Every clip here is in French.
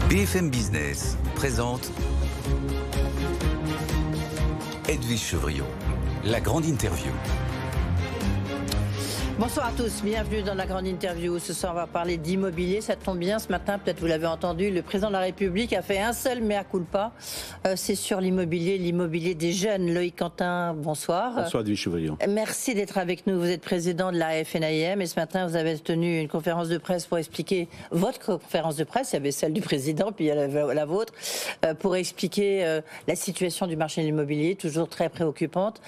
BFM Business présente Edwige Chevrillon, la grande interview. Bonsoir à tous, bienvenue dans la grande interview. Ce soir, on va parler d'immobilier. Ça tombe bien, ce matin, peut-être vous l'avez entendu, le président de la République a fait un seul mea culpa. C'est sur l'immobilier des jeunes. Loïc Quentin, bonsoir. Bonsoir, Edwige Chevrillon. Merci d'être avec nous. Vous êtes président de la FNAIM et ce matin, vous avez tenu une conférence de presse pour expliquer votre conférence de presse. Il y avait celle du président, puis il y a la vôtre, pour expliquer la situation du marché de l'immobilier, toujours très préoccupante.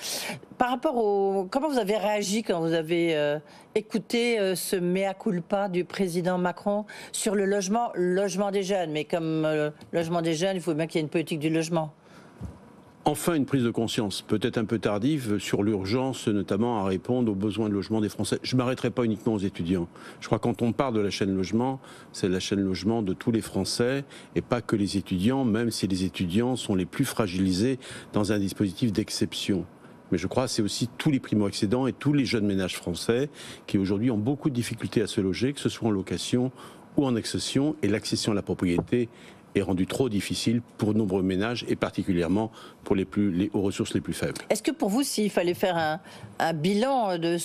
Par rapport au... Comment vous avez réagi quand vous avez écouté ce mea culpa du président Macron sur le logement des jeunes? Mais comme logement des jeunes, il faut bien qu'il y ait une politique du logement. Enfin, une prise de conscience, peut-être un peu tardive, sur l'urgence, notamment à répondre aux besoins de logement des Français. Je ne m'arrêterai pas uniquement aux étudiants. Je crois que quand on parle de la chaîne logement, c'est la chaîne logement de tous les Français et pas que les étudiants, même si les étudiants sont les plus fragilisés dans un dispositif d'exception. Mais je crois que c'est aussi tous les primo-accédants et tous les jeunes ménages français qui aujourd'hui ont beaucoup de difficultés à se loger, que ce soit en location ou en accession, et l'accession à la propriété est rendue trop difficile pour de nombreux ménages et particulièrement pour aux ressources les plus faibles. Est-ce que pour vous, s'il fallait faire un bilan de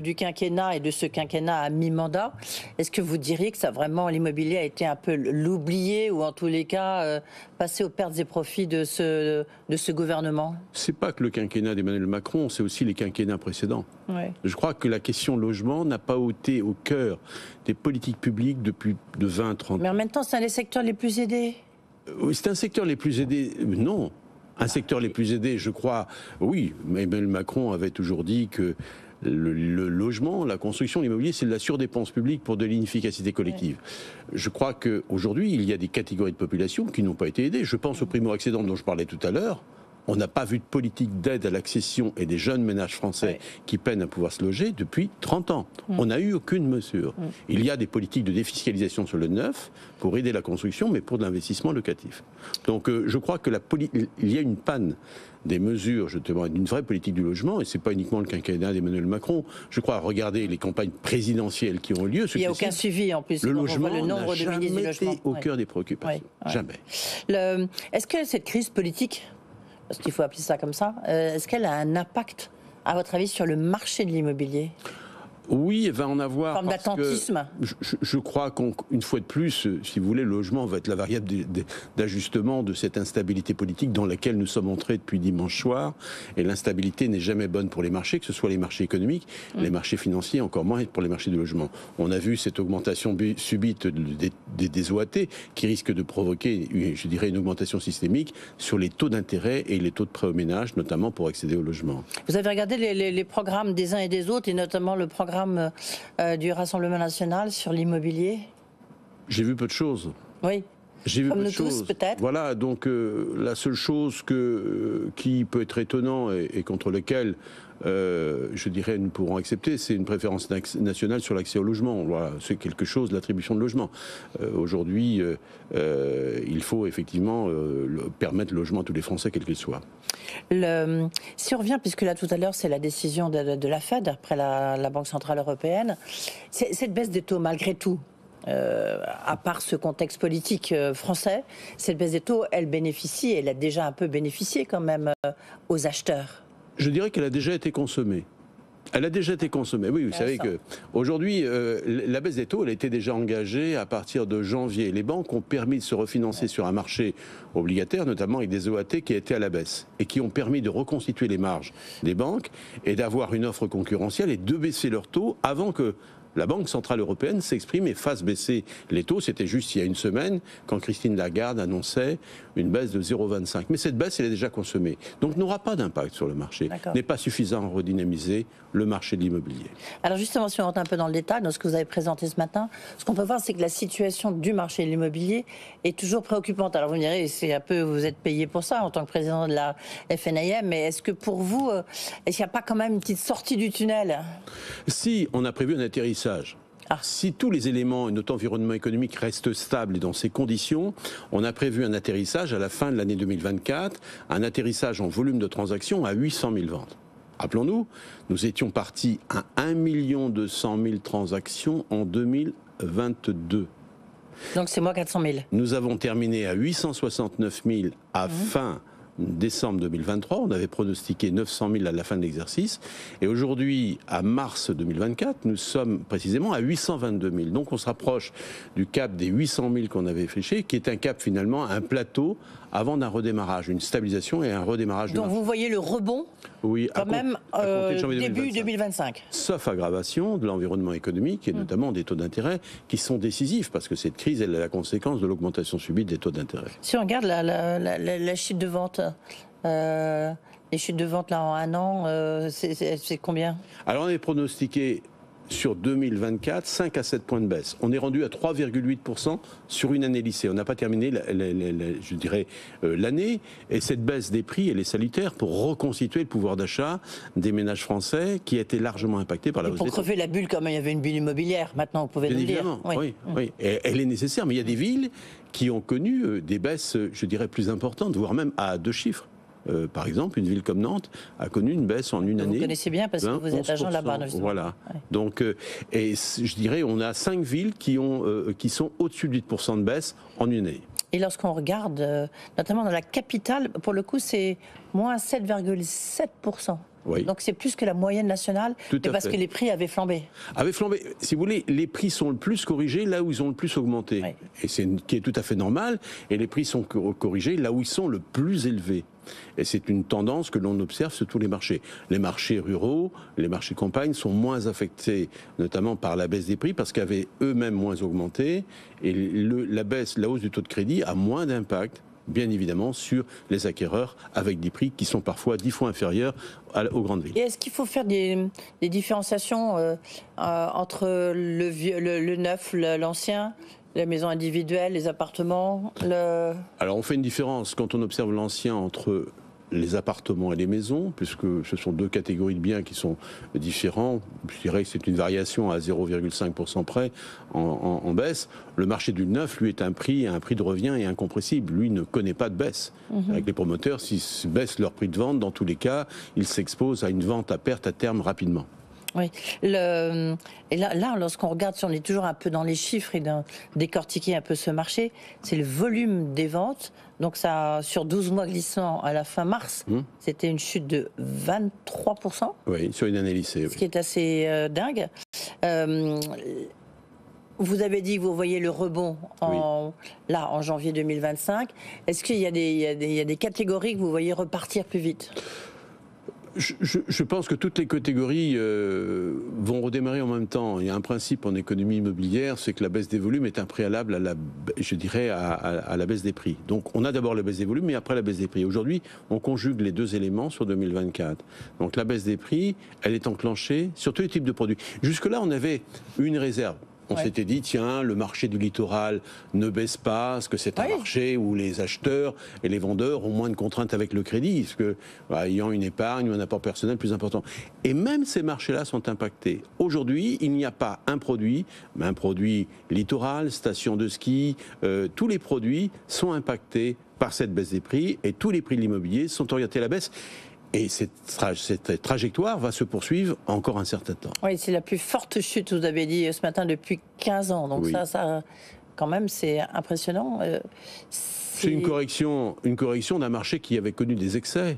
du quinquennat et de ce quinquennat à mi-mandat, est-ce que vous diriez que ça vraiment l'immobilier a été un peu l'oublié ou en tous les cas passé aux pertes et profits de ce gouvernement? C'est pas que le quinquennat d'Emmanuel Macron, c'est aussi les quinquennats précédents. Ouais. Je crois que la question logement n'a pas été au cœur des politiques publiques depuis de 20-30 ans. Mais en même temps, c'est un des secteurs les plus aidés. C'est un secteur les plus aidés. Non. Un secteur les plus aidés, je crois, oui. Emmanuel Macron avait toujours dit que le logement, la construction, l'immobilier, c'est de la surdépense publique pour de l'inefficacité collective. Ouais. Je crois qu'aujourd'hui, il y a des catégories de population qui n'ont pas été aidées. Je pense aux primo-accédants dont je parlais tout à l'heure. On n'a pas vu de politique d'aide à l'accession et des jeunes ménages français qui peinent à pouvoir se loger depuis 30 ans. On n'a eu aucune mesure. Il y a des politiques de défiscalisation sur le neuf pour aider la construction, mais pour de l'investissement locatif. Donc je crois que il y a une panne des mesures, justement, d'une vraie politique du logement, et c'est pas uniquement le quinquennat d'Emmanuel Macron. Je crois, regarder les campagnes présidentielles qui ont eu lieu. Il n'y a aucun suivi, en plus. Le logement n'a jamais été au cœur des préoccupations. Jamais. Est-ce que cette crise politique, parce qu'il faut appeler ça comme ça, est-ce qu'elle a un impact, à votre avis, sur le marché de l'immobilier ? Oui, elle va en avoir. Forme d'attentisme. Je crois qu'une fois de plus, si vous voulez, le logement va être la variable d'ajustement de cette instabilité politique dans laquelle nous sommes entrés depuis dimanche soir. Et l'instabilité n'est jamais bonne pour les marchés, que ce soit les marchés économiques, les marchés financiers, encore moins pour les marchés du logement. On a vu cette augmentation subite des OAT qui risque de provoquer, je dirais, une augmentation systémique sur les taux d'intérêt et les taux de prêt aux ménages, notamment pour accéder au logement. Vous avez regardé les programmes des uns et des autres, et notamment le programme du Rassemblement national sur l'immobilier? J'ai vu peu de choses. Oui. J'ai vu comme peu nous de choses. Tous, peut-être. Voilà, donc la seule chose qui peut être étonnant et contre lequel je dirais nous pourrons accepter, c'est une préférence nationale sur l'accès au logement. Voilà, c'est quelque chose, l'attribution de logement. Aujourd'hui, il faut effectivement permettre le logement à tous les Français, quels qu'ils soient. Si on revient, puisque là tout à l'heure c'est la décision de la Fed, après la Banque Centrale Européenne, cette baisse des taux malgré tout, à part ce contexte politique français, cette baisse des taux, elle a déjà un peu bénéficié quand même aux acheteurs. Je dirais qu'elle a déjà été consommée. Elle a déjà été consommée. Oui, vous savez qu'aujourd'hui, la baisse des taux, elle a été déjà engagée à partir de janvier. Les banques ont permis de se refinancer sur un marché obligataire, notamment avec des OAT qui étaient à la baisse et qui ont permis de reconstituer les marges des banques et d'avoir une offre concurrentielle et de baisser leurs taux avant que la Banque Centrale Européenne s'exprime et fasse baisser les taux. C'était juste il y a une semaine, quand Christine Lagarde annonçait une baisse de 0,25. Mais cette baisse, elle est déjà consommée. Donc n'aura pas d'impact sur le marché. N'est pas suffisant à redynamiser le marché de l'immobilier. Alors justement, si on rentre un peu dans le détail, dans ce que vous avez présenté ce matin, ce qu'on peut voir, c'est que la situation du marché de l'immobilier est toujours préoccupante. Alors vous me direz, c'est un peu, vous êtes payé pour ça en tant que président de la FNAIM, mais est-ce que pour vous, est-ce qu'il n'y a pas quand même une petite sortie du tunnel? Si, on a prévu un atterrissage. Si tous les éléments et notre environnement économique restent stables et dans ces conditions, on a prévu un atterrissage à la fin de l'année 2024, un atterrissage en volume de transactions à 800 000 ventes. Rappelons-nous, nous étions partis à 1 200 000 transactions en 2022. Donc c'est moins 400 000. Nous avons terminé à 869 000 à fin décembre 2023, on avait pronostiqué 900 000 à la fin de l'exercice, et aujourd'hui, à mars 2024, nous sommes précisément à 822 000. Donc on se rapproche du cap des 800 000 qu'on avait fléché, qui est un cap finalement, un plateau avant d'un redémarrage, une stabilisation et un redémarrage. Donc vous voyez le rebond quand même début 2025. Sauf aggravation de l'environnement économique et notamment des taux d'intérêt qui sont décisifs, parce que cette crise elle est la conséquence de l'augmentation subite des taux d'intérêt. Si on regarde la chute de vente, les chutes de vente là en un an, c'est combien? Alors on est pronostiqué sur 2024, 5 à 7 points de baisse. On est rendu à 3,8% sur une année lissée. On n'a pas terminé, je dirais, l'année. Et cette baisse des prix, elle est salutaire pour reconstituer le pouvoir d'achat des ménages français qui a été largement impacté par la hausse des taux. Pour crever la bulle, comme il y avait une bulle immobilière, maintenant, vous pouvez nous le dire. Oui. Et elle est nécessaire, mais il y a des villes qui ont connu des baisses, je dirais, plus importantes, voire même à 2 chiffres. Par exemple, une ville comme Nantes a connu une baisse en une année. Vous connaissez bien parce que vous êtes agent là-bas. Voilà. Ouais. Donc, et je dirais, on a 5 villes qui sont au-dessus de 8% de baisse en une année. Et lorsqu'on regarde, notamment dans la capitale, pour le coup, c'est moins 7,7%. Oui. Donc c'est plus que la moyenne nationale, parce que les prix avaient flambé. Si vous voulez, les prix sont le plus corrigés là où ils ont le plus augmenté. Oui. Et c'est qui est tout à fait normal. Et les prix sont corrigés là où ils sont le plus élevés. Et c'est une tendance que l'on observe sur tous les marchés. Les marchés ruraux, les marchés campagnes sont moins affectés, notamment par la baisse des prix, parce qu'ils avaient eux-mêmes moins augmenté. Et la hausse du taux de crédit a moins d'impact, bien évidemment, sur les acquéreurs avec des prix qui sont parfois 10 fois inférieurs aux grandes villes. Et est-ce qu'il faut faire des différenciations entre le neuf, l'ancien, les maisons individuelles, les appartements Alors on fait une différence quand on observe l'ancien entre les appartements et les maisons, puisque ce sont 2 catégories de biens qui sont différents. Je dirais que c'est une variation à 0,5% près en baisse. Le marché du neuf, lui, est un prix de revient et incompressible. Lui ne connaît pas de baisse. Avec les promoteurs, s'ils baissent leur prix de vente, dans tous les cas, ils s'exposent à une vente à perte à terme rapidement. Oui. Et là, lorsqu'on regarde, si on est toujours un peu dans les chiffres et décortiquer un peu ce marché, c'est le volume des ventes. Donc ça, sur 12 mois glissants à la fin mars, c'était une chute de 23%. Oui, sur une année lissée. Ce qui est assez dingue. Vous avez dit que vous voyez le rebond en janvier 2025. Est-ce qu'il y a des catégories que vous voyez repartir plus vite ? Je pense que toutes les catégories vont redémarrer en même temps. Il y a un principe en économie immobilière, c'est que la baisse des volumes est un préalable à la baisse des prix. Donc on a d'abord la baisse des volumes, mais après la baisse des prix. Aujourd'hui, on conjugue les 2 éléments sur 2024. Donc la baisse des prix, elle est enclenchée sur tous les types de produits. Jusque-là, on avait une réserve. On s'était dit, tiens, le marché du littoral ne baisse pas, parce que c'est un marché où les acheteurs et les vendeurs ont moins de contraintes avec le crédit, parce que, ayant une épargne ou un apport personnel plus important. Et même ces marchés-là sont impactés. Aujourd'hui, il n'y a pas un produit, mais un produit littoral, station de ski, tous les produits sont impactés par cette baisse des prix, et tous les prix de l'immobilier sont orientés à la baisse. Et cette trajectoire va se poursuivre encore un certain temps. Oui, c'est la plus forte chute, vous avez dit ce matin, depuis 15 ans. Donc ça quand même, c'est impressionnant. C'est une correction d'un marché qui avait connu des excès.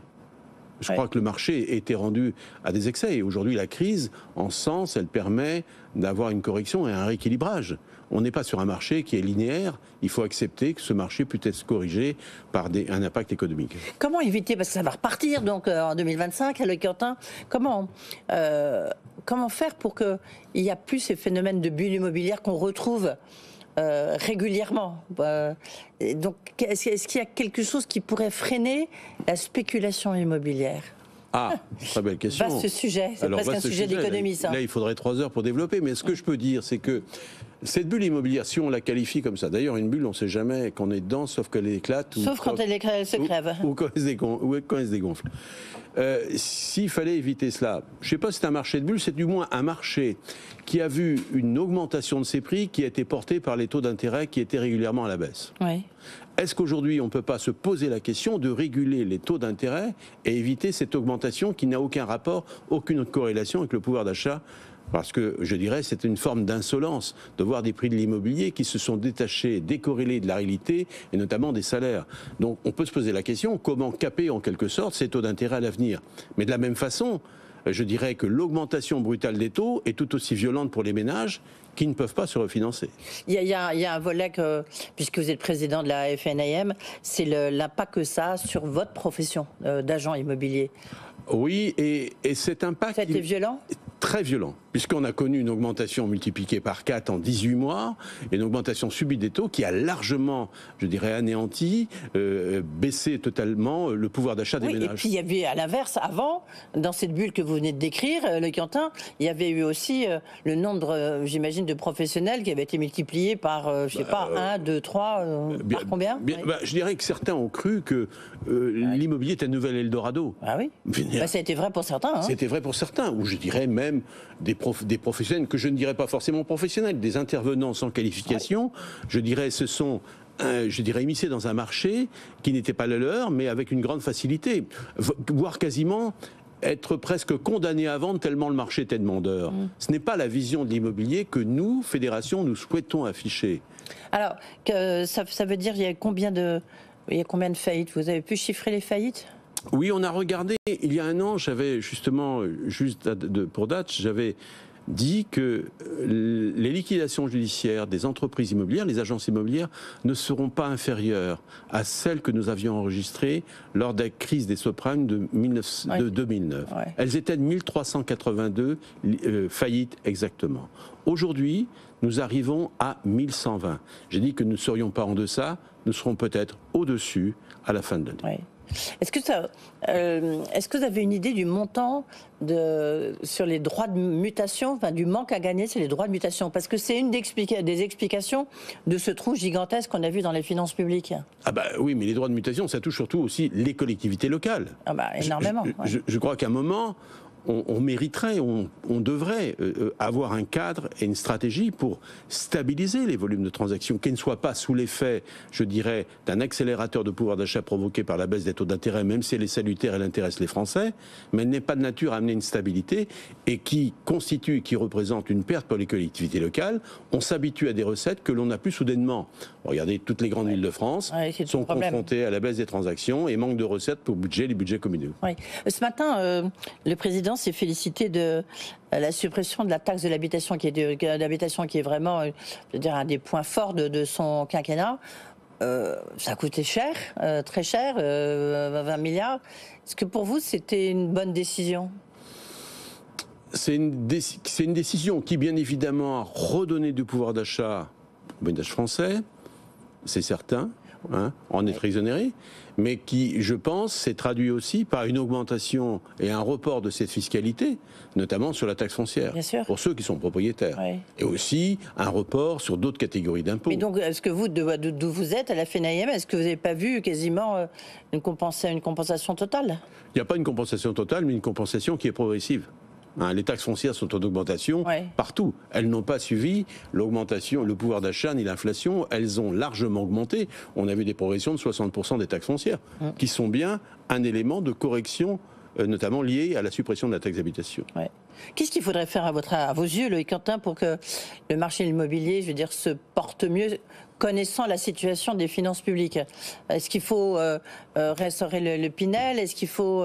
Je crois que le marché était rendu à des excès. Et aujourd'hui, la crise, en sens, elle permet d'avoir une correction et un rééquilibrage. On n'est pas sur un marché qui est linéaire. Il faut accepter que ce marché puisse être corrigé par un impact économique. Comment éviter, parce que ça va repartir donc en 2025, le Quentin, comment faire pour qu'il n'y ait plus ces phénomènes de bulle immobilière qu'on retrouve régulièrement. Donc, est-ce qu'il y a quelque chose qui pourrait freiner la spéculation immobilière ? Ah, très belle question. Vaste sujet, c'est presque un sujet d'économie, ça. Là, il faudrait 3 heures pour développer, mais ce que je peux dire, c'est que cette bulle immobilière, si on la qualifie comme ça, d'ailleurs, une bulle, on ne sait jamais qu'on est dedans, sauf qu'elle éclate. Sauf quand elle se crève. Ou quand elle se dégonfle. S'il fallait éviter cela, je ne sais pas si c'est un marché de bulles, c'est du moins un marché qui a vu une augmentation de ses prix qui a été portée par les taux d'intérêt qui étaient régulièrement à la baisse. Oui. Est-ce qu'aujourd'hui, on ne peut pas se poser la question de réguler les taux d'intérêt et éviter cette augmentation qui n'a aucun rapport, aucune corrélation avec le pouvoir d'achat Parce que, je dirais, c'est une forme d'insolence de voir des prix de l'immobilier qui se sont détachés, décorrélés de la réalité, et notamment des salaires. Donc on peut se poser la question, comment caper en quelque sorte ces taux d'intérêt à l'avenir? Mais de la même façon, je dirais que l'augmentation brutale des taux est tout aussi violente pour les ménages qui ne peuvent pas se refinancer. Il y a un volet, puisque vous êtes président de la FNAIM, c'est l'impact que ça a sur votre profession d'agent immobilier. Oui, et cet impact... Ça a été violent ? Très violent, puisqu'on a connu une augmentation multipliée par 4 en 18 mois, et une augmentation subite des taux qui a largement, je dirais, anéanti, baissé totalement le pouvoir d'achat des ménages. Et puis il y avait à l'inverse, avant, dans cette bulle que vous venez de décrire, le Quentin, il y avait eu aussi le nombre, j'imagine, de professionnels qui avaient été multipliés par, je sais pas, 1, 2, 3, par combien? Je dirais que certains ont cru que l'immobilier était un nouvel Eldorado. Ah oui, ça a été vrai pour certains. C'était vrai pour certains, ou je dirais même des professionnels, que je ne dirais pas forcément professionnels, des intervenants sans qualification, je dirais ce sont immiscés dans un marché qui n'était pas le leur, mais avec une grande facilité, voire quasiment être presque condamnés à vendre tellement le marché était demandeur. Ce n'est pas la vision de l'immobilier que nous, fédération, nous souhaitons afficher. Alors, ça veut dire il y a combien de faillites? Vous avez pu chiffrer les faillites? Oui, on a regardé. Il y a un an, j'avais justement, pour date, j'avais dit que les liquidations judiciaires des entreprises immobilières, les agences immobilières, ne seront pas inférieures à celles que nous avions enregistrées lors de la crise des subprimes de 2009. Ouais. Elles étaient de 1382 faillites exactement. Aujourd'hui, nous arrivons à 1120. J'ai dit que nous ne serions pas en deçà, nous serons peut-être au-dessus à la fin de l'année. Ouais. Est-ce que vous avez une idée du montant sur les droits de mutation, enfin du manque à gagner, c'est les droits de mutation? Parce que c'est une des explications de ce trou gigantesque qu'on a vu dans les finances publiques. Ah bah oui, mais les droits de mutation, ça touche surtout aussi les collectivités locales. Ah bah énormément. Je crois qu'à un moment... On mériterait, on devrait avoir un cadre et une stratégie pour stabiliser les volumes de transactions, qui ne soient pas sous l'effet, je dirais, d'un accélérateur de pouvoir d'achat provoqué par la baisse des taux d'intérêt, même si elle est salutaire, elle intéresse les Français, mais elle n'est pas de nature à amener une stabilité et qui constitue, qui représente une perte pour les collectivités locales. On s'habitue à des recettes que l'on n'a plus soudainement. Regardez, toutes les grandes villes de France sont confrontées à la baisse des transactions et manquent de recettes pour les budgets communaux. Oui. Ce matin, le président s'est félicité de la suppression de la taxe de l'habitation qui est vraiment, je veux dire, un des points forts de son quinquennat. Ça a coûté cher, très cher, 20 milliards. Est-ce que pour vous, c'était une bonne décision ? C'est une décision qui, bien évidemment, a redonné du pouvoir d'achat aux ménages français, c'est certain. On est exonéré, mais qui, je pense, s'est traduit aussi par une augmentation et un report de cette fiscalité, notamment sur la taxe foncière, pour ceux qui sont propriétaires. Oui. Et aussi un report sur d'autres catégories d'impôts. Mais donc, est-ce que vous, d'où vous êtes, à la FNAIM, est-ce que vous n'avez pas vu quasiment une compensation totale ? Il n'y a pas une compensation totale, mais une compensation qui est progressive. Les taxes foncières sont en augmentation partout. Elles n'ont pas suivi l'augmentation, le pouvoir d'achat ni l'inflation. Elles ont largement augmenté. On a vu des progressions de 60% des taxes foncières, qui sont bien un élément de correction, notamment lié à la suppression de la taxe d'habitation. Ouais. Qu'est-ce qu'il faudrait faire à vos yeux, Loïc Quentin, pour que le marché immobilier, je veux dire, se porte mieux, connaissant la situation des finances publiques? Est-ce qu'il faut restaurer le Pinel? Est-ce qu'il faut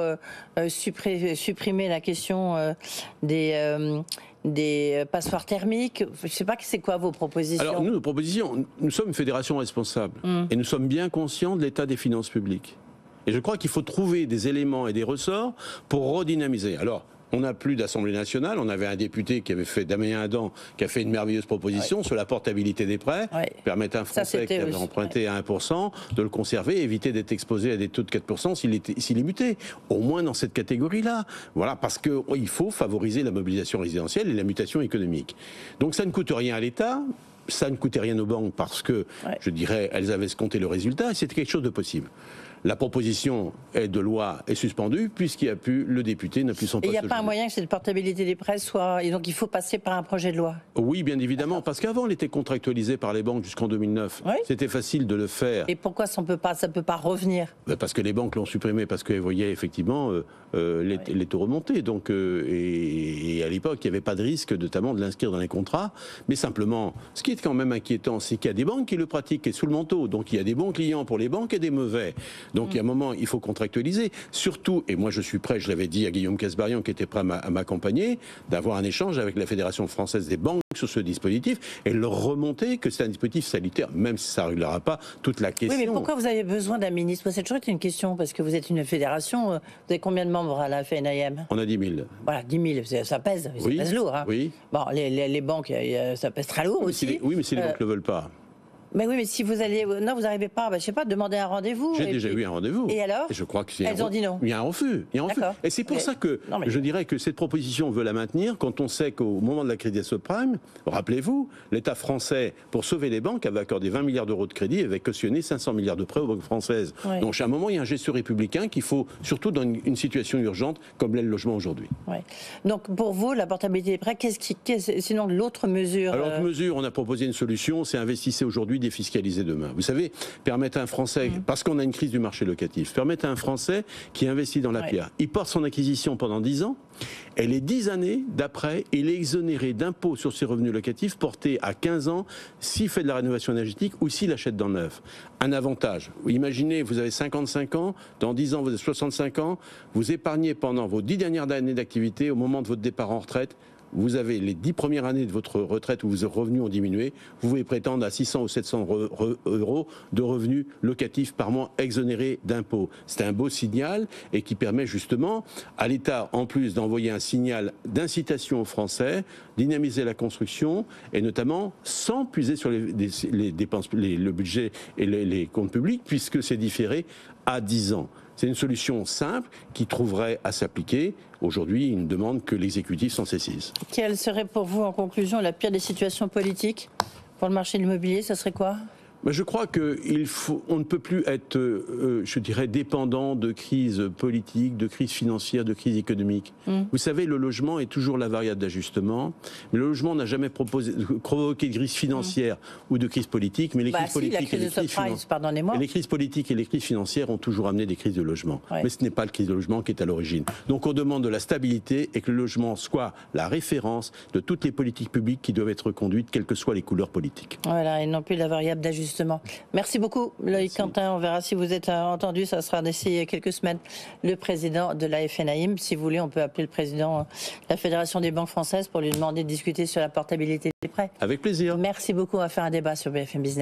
supprimer la question des passoires thermiques? Je ne sais pas, c'est quoi vos propositions? Alors nous, nos propositions, nous sommes une fédération responsable et nous sommes bien conscients de l'état des finances publiques. Et je crois qu'il faut trouver des éléments et des ressorts pour redynamiser. Alors, on n'a plus d'Assemblée nationale. On avait un député qui avait fait, Damien Adam, qui a fait une merveilleuse proposition sur la portabilité des prêts, permettre à un Français qui avait emprunté à 1% de le conserver, éviter d'être exposé à des taux de 4% s'il est muté. Au moins dans cette catégorie-là. Voilà, parce qu'il faut favoriser la mobilisation résidentielle et la mutation économique. Donc ça ne coûte rien à l'État. ça ne coûtait rien aux banques parce que, je dirais, elles avaient escompté le résultat et c'était quelque chose de possible. La proposition de loi est suspendue le député n'a plus son poste. Il n'y a pas un moyen que cette portabilité des prêts soit... Et donc il faut passer par un projet de loi. Oui, bien évidemment, parce qu'avant elle était contractualisée par les banques jusqu'en 2009. C'était facile de le faire. Et pourquoi ça ne peut pas revenir? Parce que les banques l'ont supprimé, parce qu'elles voyaient effectivement les taux remonter. Donc, et à l'époque, il n'y avait pas de risque notamment de l'inscrire dans les contrats. Mais simplement, ce qui est quand même inquiétant, c'est qu'il y a des banques qui le pratiquent et sous le manteau. Donc il y a des bons clients pour les banques et des mauvais. Donc il y a un moment, il faut contractualiser. Surtout, et moi je suis prêt, je l'avais dit à Guillaume Casbarian qui était prêt à m'accompagner, d'avoir un échange avec la Fédération française des banques sur ce dispositif et leur remonter que c'est un dispositif sanitaire, même si ça ne réglera pas toute la question. Oui, mais pourquoi vous avez besoin d'un ministre? C'est toujours une question, parce que vous êtes une fédération. Vous avez combien de membres à la FNIM? On a 10 000. Voilà, 10 000, ça pèse, ça pèse lourd. Hein. Oui. Bon, les banques, ça pèse très lourd aussi. Oui, mais si les banques ne le veulent pas. Mais oui, mais si vous allez... Non, vous n'arrivez pas, je ne sais pas, demander un rendez-vous. J'ai déjà eu un rendez-vous. Et alors? Et je crois que elles ont dit non. Il y a un refus. Et c'est pour ça que je dirais que cette proposition veut la maintenir quand on sait qu'au moment de la crise des subprimes, rappelez-vous, l'État français, pour sauver les banques, avait accordé 20 milliards d'euros de crédit et avait cautionné 500 milliards de prêts aux banques françaises. Oui. Donc à un moment, il y a un geste républicain qu'il faut, surtout dans une situation urgente comme l'est le logement aujourd'hui. Oui. Donc pour vous, la portabilité des prêts, sinon l'autre mesure? Alors l'autre mesure, on a proposé une solution, c'est investissez aujourd'hui, défiscalisez demain. Vous savez, permettre à un Français, parce qu'on a une crise du marché locatif, permettre à un Français qui investit dans la pierre, il porte son acquisition pendant 10 ans, et les 10 années d'après, il est exonéré d'impôts sur ses revenus locatifs portés à 15 ans s'il fait de la rénovation énergétique ou s'il achète dans le neuf. Un avantage. Imaginez, vous avez 55 ans, dans 10 ans vous avez 65 ans, vous épargnez pendant vos 10 dernières années d'activité, au moment de votre départ en retraite, vous avez les 10 premières années de votre retraite où vos revenus ont diminué, vous pouvez prétendre à 600 ou 700 euros de revenus locatifs par mois exonérés d'impôts. C'est un beau signal et qui permet justement à l'État, en plus d'envoyer un signal d'incitation aux Français, dynamiser la construction et notamment sans puiser sur les dépenses, le budget et les comptes publics puisque c'est différé à 10 ans. C'est une solution simple qui trouverait à s'appliquer. Aujourd'hui, il ne demande que l'exécutif s'en saisisse. Quelle serait pour vous, en conclusion, la pire des situations politiques pour le marché de l'immobilier? Ça serait quoi? Je crois qu'on ne peut plus être, je dirais, dépendant de crises politiques, de crises financières, de crises économiques. Vous savez, le logement est toujours la variable d'ajustement. Mais le logement n'a jamais provoqué de crise financière ou de crise politique. Mais les crises politiques et les crises politiques et les crises financières ont toujours amené des crises de logement. Mais ce n'est pas la crise de logement qui est à l'origine. Donc on demande de la stabilité et que le logement soit la référence de toutes les politiques publiques qui doivent être conduites, quelles que soient les couleurs politiques. Voilà, et non plus la variable d'ajustement. Merci beaucoup, Loïc Quentin. On verra si vous êtes entendu. Ça sera d'ici quelques semaines. Le président de la FNAIM. Si vous voulez, on peut appeler le président de la Fédération des banques françaises pour lui demander de discuter sur la portabilité des prêts. Avec plaisir. Merci beaucoup. On va faire un débat sur BFM Business.